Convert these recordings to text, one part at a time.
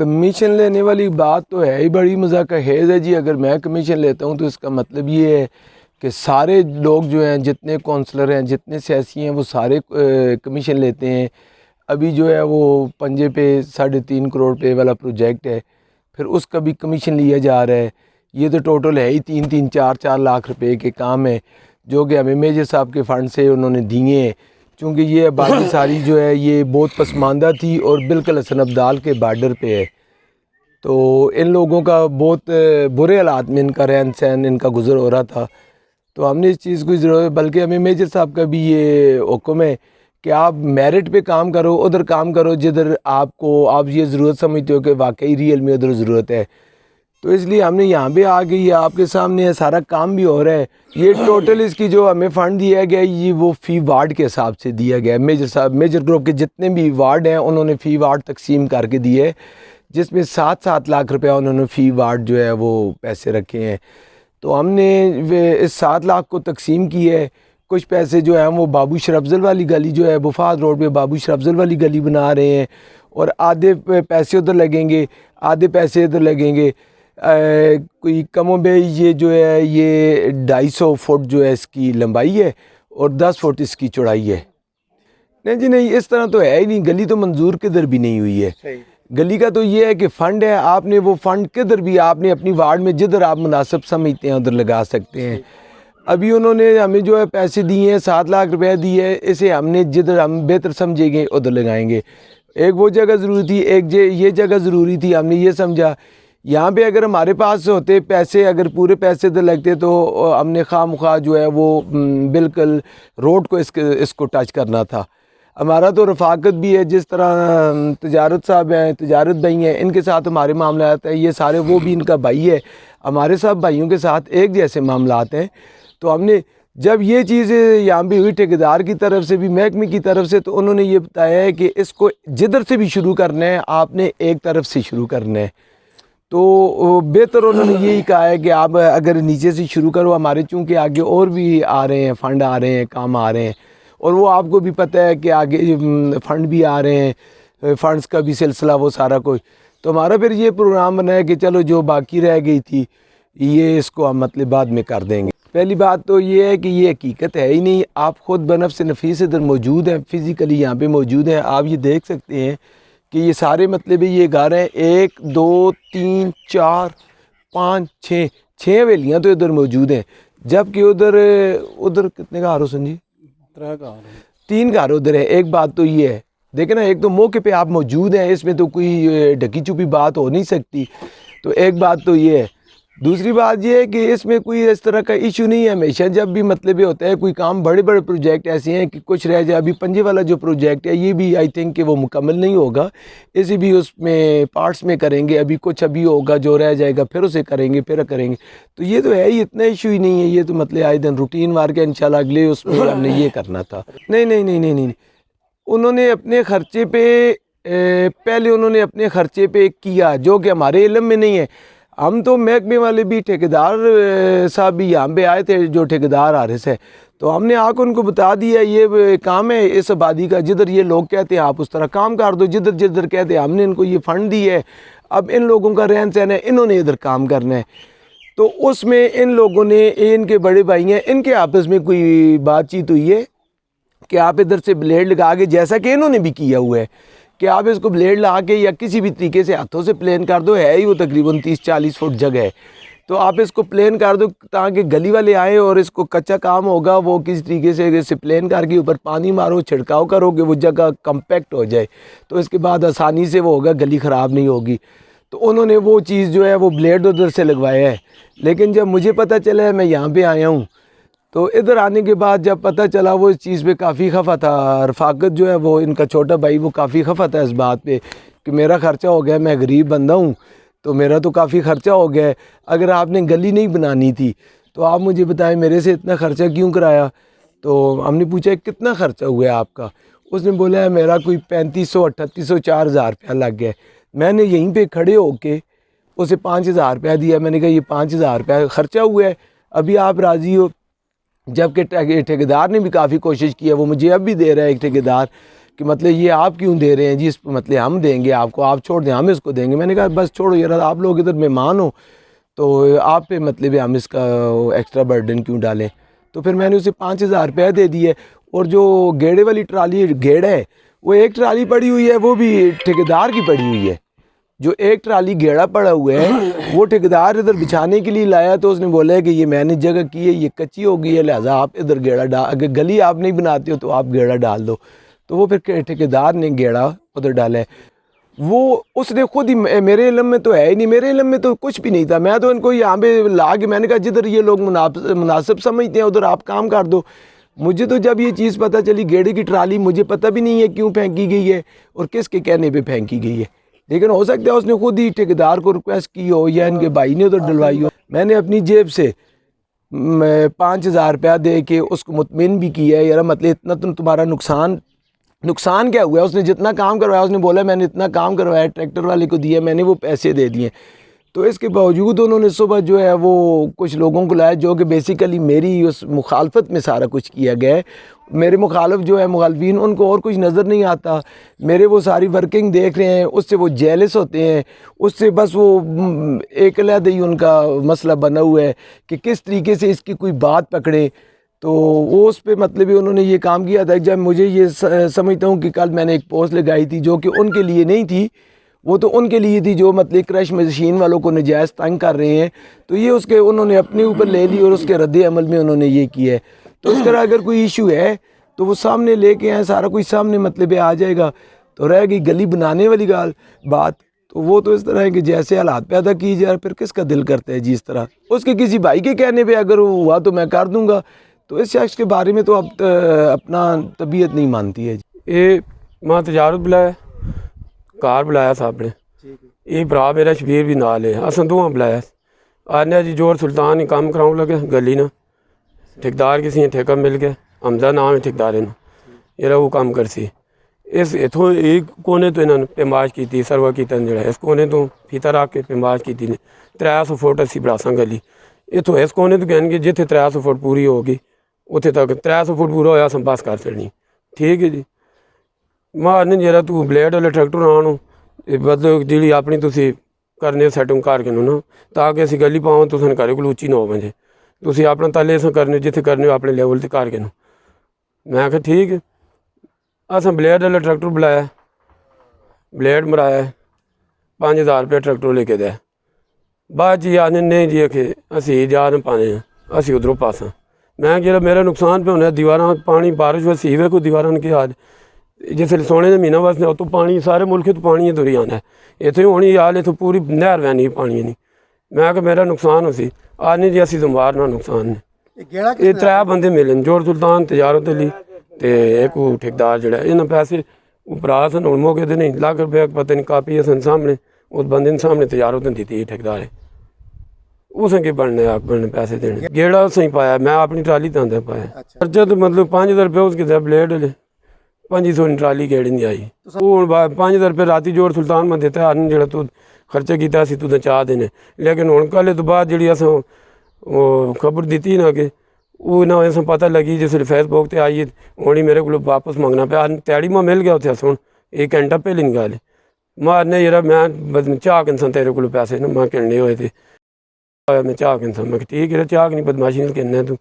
Commission लेने वाली बात तो है ही बड़ी मज़ाक खेज़ है जी। अगर मैं कमीशन लेता हूँ तो इसका मतलब ये है कि सारे लोग जो हैं, जितने कौंसलर हैं, जितने सियासी हैं, वो सारे कमीशन लेते हैं। अभी जो है वो पंजे पे 3.5 करोड़ रुपये वाला प्रोजेक्ट है, फिर उसका भी कमीशन लिया जा रहा है। ये तो टोटल है ही 3-3, 4-4 लाख रुपए के काम है जो कि हमें मेजर साहब के फ़ंड से उन्होंने दिए हैं। चूँकि ये आबादी सारी जो है ये बहुत पसमानदा थी और बिल्कुल हसन अब्दाल के बॉर्डर पे है, तो इन लोगों का बहुत बुरे हालात में इनका रहन सहन, इनका गुजर हो रहा था। तो हमने इस चीज़ की ज़रूरत, बल्कि हमें मेजर साहब का भी ये हुक्म है कि आप मेरिट पे काम करो, उधर काम करो जिधर आप ये ज़रूरत समझते हो कि वाकई रियल में उधर ज़रूरत है। तो इसलिए हमने यहाँ पे आ गई, ये आपके सामने है, सारा काम भी हो रहा है। ये टोटल इसकी जो हमें फ़ंड दिया गया ये वो फ़ी वार्ड के हिसाब से दिया गया है। मेजर ग्रुप के जितने भी वार्ड हैं उन्होंने फ़ी वार्ड तकसीम करके दिए है, जिसमें 7-7 लाख रुपया उन्होंने फ़ी वार्ड जो है वो पैसे रखे हैं। तो हमने इस 7 लाख को तकसीम की है। कुछ पैसे जो हैं वो बाबू शरफजल वाली गली जो है बुफाद रोड पे बाबू शरफजल वाली गली बना रहे हैं, और आधे पैसे उधर लगेंगे, आधे पैसे इधर लगेंगे। कोई कमो बे ये जो है ये 250 फुट जो है इसकी लंबाई है और 10 फुट इसकी चौड़ाई है। नहीं जी नहीं, इस तरह तो है ही नहीं। गली तो मंजूर किधर भी नहीं हुई है। गली का तो ये है कि फ़ंड है, आपने वो फ़ंड किधर भी आपने अपनी वार्ड में जिधर आप मुनासिब समझते हैं उधर लगा सकते हैं। अभी उन्होंने हमें जो है पैसे दिए हैं, 7 लाख रुपए दिए है, इसे हमने जिधर हम बेहतर समझेंगे उधर लगाएंगे। एक वो जगह ज़रूरी थी, एक ये जगह ज़रूरी थी। हमने ये समझा यहाँ पे अगर हमारे पास होते पैसे, अगर पूरे पैसे इधर लगते तो हमने खामख्वाह जो है वो बिल्कुल रोड को इसको टच करना था। हमारा तो रफ़ाकत भी है, जिस तरह तजारत साहब हैं, तजारत भाई हैं, इनके साथ हमारे मामलात हैं, ये सारे वो भी इनका भाई है, हमारे सब भाइयों के साथ एक जैसे मामलात हैं। तो हमने जब ये चीज़ यहाँ भी हुई ठेकेदार की तरफ से भी, महकमे की तरफ से, तो उन्होंने ये बताया है कि इसको जिधर से भी शुरू करना है आपने एक तरफ से शुरू करना है। तो बेहतर उन्होंने यही कहा है कि आप अगर नीचे से शुरू करो। हमारे चूँकि आगे और भी आ रहे हैं, फ़ंड आ रहे हैं, काम आ रहे हैं, और वो आपको भी पता है कि आगे फ़ंड भी आ रहे हैं, फ़ंड्स का भी सिलसिला वो सारा कुछ। तो हमारा फिर ये प्रोग्राम बना है कि चलो जो बाकी रह गई थी ये इसको हम मतलब बाद में कर देंगे। पहली बात तो ये है कि ये हकीकत है ही नहीं। आप ख़ुद बनफ़्स नफ़ीस इधर मौजूद हैं, फ़िज़िकली यहाँ पे मौजूद हैं। आप ये देख सकते हैं कि ये सारे मतलब ये घर हैं, 1 2 3 4 5 6 हवेलियाँ तो इधर मौजूद हैं, जबकि उधर कितने घर हो संजी? 3 घर उधर है। एक बात तो ये है, देखें ना, एक तो मौके पे आप मौजूद हैं, इसमें तो कोई ढकी छुपी बात हो नहीं सकती। तो एक बात तो ये है। दूसरी बात ये है कि इसमें कोई इस तरह का इशू नहीं है। हमेशा जब भी मतलब ये होता है कोई काम, बड़े बड़े प्रोजेक्ट ऐसे हैं कि कुछ रह जाए। अभी पंजे वाला जो प्रोजेक्ट है ये भी आई थिंक कि वो मुकम्मल नहीं होगा, इसे भी उसमें पार्ट्स में करेंगे। अभी कुछ अभी होगा जो रह जाएगा, फिर उसे करेंगे, फिर करेंगे। तो ये तो है ही, इतना इशू ही नहीं है। ये तो मतलब आए दिन रूटीन वार के इंशाल्लाह अगले उसमें हमने ये करना था। नहीं नहीं नहीं नहीं नहीं, उन्होंने अपने ख़र्चे पे पहले उन्होंने अपने ख़र्चे पे किया, जो कि हमारे इल्म में नहीं है। हम तो महकमे वाले भी, ठेकेदार साहब भी यहाँ पे आए थे, जो ठेकेदार आरिस है, तो हमने आकर उनको बता दिया ये काम है इस आबादी का, जिधर ये लोग कहते हैं आप उस तरह काम कर दो, जिधर जिधर कहते हैं। हमने इनको ये फ़ंड दी है, अब इन लोगों का रहन सहन है, इन्होंने इधर काम करना है। तो उसमें इन लोगों ने, इनके बड़े भाई हैं, इनके आपस में कोई बातचीत हुई है कि आप इधर से ब्लेड लगा के, जैसा कि इन्होंने भी किया हुआ है कि आप इसको ब्लेड ला के या किसी भी तरीके से हाथों से प्लेन कर दो। है ही वो तकरीबन 30-40 फुट जगह है, तो आप इसको प्लेन कर दो ताकि गली वाले आए और इसको कच्चा काम होगा वो किसी तरीके से इसे प्लेन करके ऊपर पानी मारो, छिड़काव करोगे, वो जगह कम्पैक्ट हो जाए, तो इसके बाद आसानी से वो होगा, गली ख़राब नहीं होगी। तो उन्होंने वो चीज़ जो है वो ब्लेड उधर से लगवाया है। लेकिन जब मुझे पता चला है, मैं यहाँ पर आया हूँ, तो इधर आने के बाद जब पता चला, वो इस चीज़ पे काफ़ी खफा था। रफ़ाकत जो है वो इनका छोटा भाई, वो काफ़ी खफा था इस बात पे कि मेरा ख़र्चा हो गया, मैं गरीब बंदा हूँ, तो मेरा तो काफ़ी ख़र्चा हो गया है। अगर आपने गली नहीं बनानी थी तो आप मुझे बताएं मेरे से इतना ख़र्चा क्यों कराया। तो हमने पूछा कितना ख़र्चा हुआ है आपका? उसने बोला है मेरा कोई 3500, 3800, 4000 रुपया लग गया। मैंने यहीं पर खड़े होके उसे 5000 रुपया दिया। मैंने कहा ये 5000 रुपया ख़र्चा हुआ है, अभी आप राज़ी हो? जबकि ठेकेदार ने भी काफ़ी कोशिश की है, वो मुझे अब भी दे रहा है एक ठेकेदार कि मतलब ये आप क्यों दे रहे हैं जी, इस मतलब हम देंगे आपको, आप छोड़ दें हम इसको देंगे। मैंने कहा बस छोड़ो यार, आप लोग इधर मेहमान हो तो आप पे मतलब हम इसका एक्स्ट्रा बर्डन क्यों डालें। तो फिर मैंने उसे 5,000 रुपये दे दिए। और जो गेड़े वाली ट्राली गेड़ है, वो एक ट्राली पड़ी हुई है, वो भी ठेकेदार की पड़ी हुई है। जो एक ट्राली गेड़ा पड़ा हुआ है वो ठेकेदार इधर बिछाने के लिए लाया, तो उसने बोला है कि ये मैंने जगह की है, ये कच्ची हो गई है, लिहाजा आप इधर गेड़ा डाल, अगर गली आप नहीं बनाते हो तो आप गेड़ा डाल दो। तो वो फिर ठेकेदार ने गेड़ा उधर डाला है। वो उसने खुद ही, मेरे इलम में तो है ही नहीं, मेरे इलम में तो कुछ भी नहीं था। मैं तो इनको यहाँ पे ला के मैंने कहा जिधर ये लोग मुनासिब समझते हैं उधर आप काम कर दो। मुझे तो जब ये चीज़ पता चली गेड़े की ट्राली, मुझे पता भी नहीं है क्यों फेंकी गई है और किसके कहने पे फेंकी गई है, लेकिन हो सकता है उसने खुद ही ठेकेदार को रिक्वेस्ट की हो या इनके भाई ने उधर डलवाई हो। मैंने अपनी जेब से 5,000 रुपया दे के उसको मुतमिन भी किया है, यार मतलब इतना तुम्हारा नुकसान क्या हुआ है। उसने जितना काम करवाया, उसने बोला मैंने इतना काम करवाया, ट्रैक्टर वाले को दिया, मैंने वो पैसे दे दिए। तो इसके बावजूद उन्होंने सुबह जो है वो कुछ लोगों को लाया जो कि बेसिकली मेरी उस मुखालफत में सारा कुछ किया गया है। मेरे मुखालिफ जो है मुखालफिन, उनको और कुछ नज़र नहीं आता, मेरे वो सारी वर्किंग देख रहे हैं, उससे वो जेलस होते हैं, उससे बस वो एक अलग ही उनका मसला बना हुआ है कि किस तरीके से इसकी कोई बात पकड़े। तो वो उस पर मतलब ही उन्होंने ये काम किया था। जब मुझे ये समझता हूँ कि कल मैंने एक पोस्ट लगाई थी जो कि उनके लिए नहीं थी, वो तो उनके लिए थी जो मतलब क्रश मशीन वालों को नजायज़ तंग कर रहे हैं, तो ये उसके उन्होंने अपने ऊपर ले ली और उसके रद्द अमल में उन्होंने ये किया है। तो इस तरह अगर कोई इशू है तो वो सामने लेके आए, सारा कुछ सामने मतलब आ जाएगा। तो रह गई गली बनाने वाली बात, तो वो तो इस तरह है कि जैसे हालात पैदा की जाए, फिर किसका दिल करता है जी इस तरह। उसके किसी भाई के कहने पे अगर वो हुआ तो मैं कर दूंगा। तो इस शख्स के बारे में तो अब अपना तबीयत नहीं मानती है जी। ये मां तजारत बुलाया, घर बुलाया साहब ने, ये भरा मेरा शबीर भी नाल है, अस दोवें बुलाया। आने जी जोर सुल्तान ही काम कराउन लगे गली ना, ठेकेदार किसी ठेका मिल गया, हमजा नाम है ठेकेदार ने, ये वो काम करसी। इस इतों एक कोने तो इन्होंने पेमाश की थी, सर्वा की जरा इस कोने तो फीता रख के पेमाश की थी। 300 फुट असी बढ़ासा गली, इतों इस कोने तो कह जिथे 300 फुट पूरी होगी उत्थे तक 300 फुट पूरा होया अस बस कर चढ़नी। ठीक है जी, मारने जरा तू ब्लेड वाले ट्रैक्टर आनो मतलब जी अपनी तुसी करने सैटिंग करके ना, ताकि असी गली पाओ तुस घरे को उच्ची 9 बजे तुसी अपना तले अस करने जिथे करने अपने लेवल से करके ना। मैं आख्या ठीक है, अस ब्लेड वाला ट्रैक्टर बुलाया, ब्लेड मराया, 5,000 रुपया ट्रैक्टर लेके दिया। बाद जी आने नहीं जी आखे असी जा न पाने असी उधरों पासा। मैं जरा मेरा नुकसान पे होना, दीवार पानी बारिश वसी वे कोई दीवार की हाल जिसले सोने का महीना वसने उतो पानी सारे मुल्क तो पानी तुरी आना है, इतने होनी हाल इतों पूरी नहर वहनी पानी नहीं। मैं कि मेरा नुकसान हो सी आने जी असी जमार ना नुकसान ने। ये 3 बंदे मिले, जोर सुल्तान, तजारत अली तो एक वो ठेकेदार जड़ा, इन्हें पैसे उपरा सन हूँ मौके तो नहीं, लाख रुपया पता नहीं कापी सन सामने उस बंदे सामने तजारत दी थी ठेकेदार, उसें के बनने आग बनने पैसे देने गेड़ा सही पाया, मैं अपनी ट्राली तो आंदा पाया खर्चा तो मतलब 5,000 रुपया उसके दिया ब्लेड वाले, 500 ट्राली गेड़ी नहीं आई। वो हूँ 5,000 रुपये राती जोर सुल्तान में देता है जो तू खर्चा किया तू तो चाह देने, लेकिन हूँ कल तो बाद जी अस वो खबर दी ना कि वो ना अस पता लगी जिसले फेसबुक पर आई हूँ ही मेरे को वापस मंगना पाया, तैड़ी में मिल गया उत्थे सुन 1 घंटा पहले नहीं गल मारने जरा मैं चाह किन तेरे को पैसे ना मैं किन्ने होए थे मैं चाह किन मैं ठीक है चाह नहीं बदमाशी नहीं किन्ने तू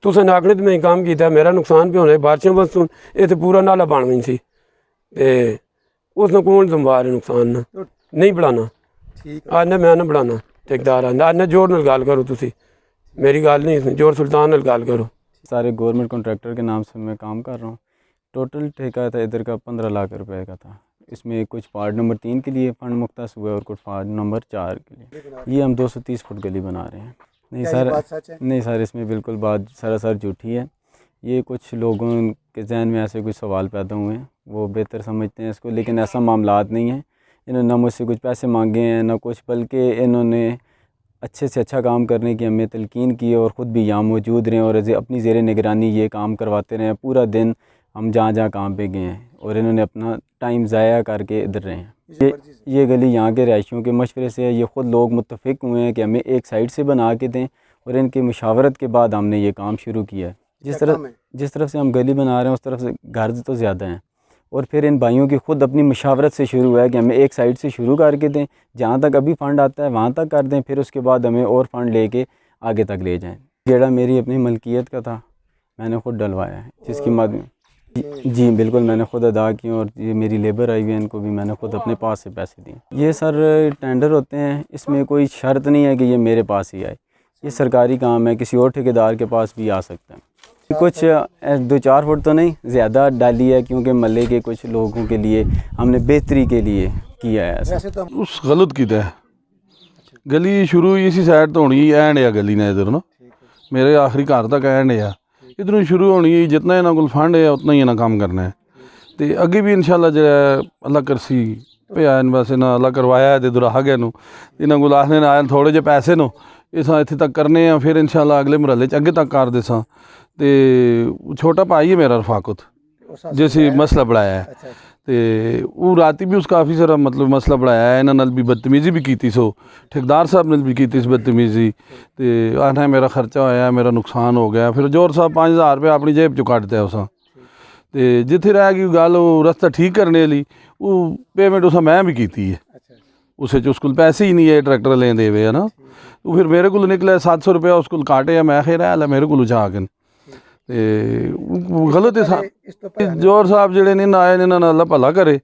तुसें आखने तो मैं काम किया, मेरा नुकसान भी होना बारिशों बस सुन इतने पूरा नाला बन गई सी उसने कौन जिम्मेवार है नुकसान ना नहीं बढ़ाना। आने मैं ना बढ़ाना ठेकेदार आने जोर नाल गल करो तुसी, मेरी गल नहीं जोर सुल्तान नाल गल करो। सारे गवर्नमेंट कॉन्ट्रैक्टर के नाम से मैं काम कर रहा हूँ। टोटल ठेका था इधर का 15 लाख रुपए का था। इसमें कुछ वार्ड नंबर 3 के लिए फंड मुख्तस हुआ और कुछ वार्ड नंबर 4 के लिए। ये हम 230 फुट गली बना रहे हैं। नहीं सर, नहीं सर, इसमें बिल्कुल बात सरासर झूठी है। ये कुछ लोगों के जहन में ऐसे कुछ सवाल पैदा हुए हैं, वो बेहतर समझते हैं इसको, लेकिन ऐसा मामलात नहीं है। इन्होंने ना मुझसे कुछ पैसे मांगे हैं ना कुछ, बल्कि इन्होंने अच्छे से अच्छा काम करने की हमें तलकीन की और ख़ुद भी यहाँ मौजूद रहे और अपनी ज़ेर निगरानी ये काम करवाते रहे। पूरा दिन हम जहाँ जहाँ काम पे गए हैं और इन्होंने अपना टाइम ज़ाया करके इधर रहे हैं। ये गली यहाँ के रहायशियों के मशवरे से है। ये ख़ुद लोग मुत्तफ़िक हुए हैं कि हमें एक साइड से बना के दें और इनकी मुशावरत के बाद हमने ये काम शुरू किया है। जिस तरफ से हम गली बना रहे हैं उस तरफ से घर तो ज़्यादा हैं, और फिर इन भाइयों की ख़ुद अपनी मशावरत से शुरू हुआ है कि हमें एक साइड से शुरू करके दें, जहाँ तक अभी फ़ंड आता है वहाँ तक कर दें, फिर उसके बाद हमें और फ़ंड लेके आगे तक ले जाएं। गेड़ा मेरी अपनी मलकियत का था, मैंने ख़ुद डलवाया है, जिसकी माध्यम जी बिल्कुल मैंने ख़ुद अदा की, और ये मेरी लेबर आई हुई है, इनको भी मैंने ख़ुद अपने पास से पैसे दिए। ये सर टेंडर होते हैं, इसमें कोई शर्त नहीं है कि ये मेरे पास ही आए, ये सरकारी काम है, किसी और ठेकेदार के पास भी आ सकता है। कुछ 2-4 फुट तो नहीं, ज़्यादा डाली है, क्योंकि मल्ले के कुछ लोगों के लिए हमने बेहतरी के लिए किया है ऐसा। उस गलत कीता है, गली शुरू इसी साइड तो होनी एंड आ गली ने इधर ना मेरे आखिरी घर तक एंड आ, इधरों शुरू होनी, जितना इन्हों को फंड है उतना ही इन्हें काम करना है, तो अगे भी इंशाल्लाह जो अल्लाह करसी पे आए बस इन्हें अल्लाह करवाया है, इधर आ गए इन्हों को आखने आए थोड़े जे पैसे नो इस इतने तक करने हैं, फिर इंशाल्लाह अगले मरहले अगे तक कर दे सा। तो छोटा भाई है मेरा रफाकत, जिस मसला बढ़ाया है, तो वो राती भी उसका काफ़ी सारा मतलब मसला बढ़ाया है, इन्होंने भी बदतमीजी भी की सो, ठेकेदार साहब ने भी की इस बदतमीजी, तो आना मेरा खर्चा होया, मेरा नुकसान हो गया, फिर जोर साहब 5000 रुपये अपनी जेब चो कटते उस, तो जिथे रह गई गल वो रस्ता ठीक करने वाली, वो पेमेंट उस मैं भी की है, उस उसको पैसे ही नहीं है ट्रैक्टर लें दे है ना, तो फिर मेरे को निकले 700 रुपया उसको काटे, मैं खैर है मेरे को जाके गलत है। जोर साहब जेडे ने आए इन्होंने अल्लाह भला करे,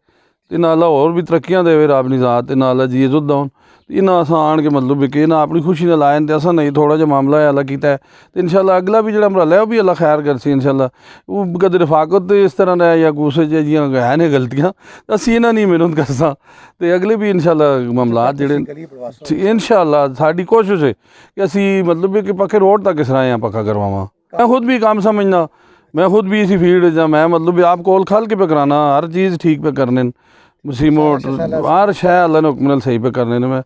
इन्हें अल्लाह होर भी तरक्कियां देवे रब नी जात, इन्हें अल्लाह जी इज्जत दौन, इन्हें अस आन के मतलब कि इन्हें अपनी खुशी ने लाए, तो असा नहीं थोड़ा जहा मामला है अल्लाह किया, तो इंशाल्लाह अगला भी जो मरहला है वह भी अल्लाह खैर करसी इंशाल्लाह। वो कद रफाकत इस तरह का या कुछ जियाँ है ने गलतियाँ असी इन्हें नहीं मेहनत करसा, तो अगले भी इंशाल्लाह मामलात जेडे इंशाल्लाह साड़ी कोशिश है कि असी मतलब कि पक्के रोड तक इस तरह पक्का करवावां। मैं खुद भी काम समझना, मैं खुद भी इसी फील्ड जा, मैं मतलब भी आप कोल खाल के पे कराना, हर चीज़ ठीक पे करने, सीमोट हर शह अल्लाह ने हुक्म नाल सही पे करने ने, मैं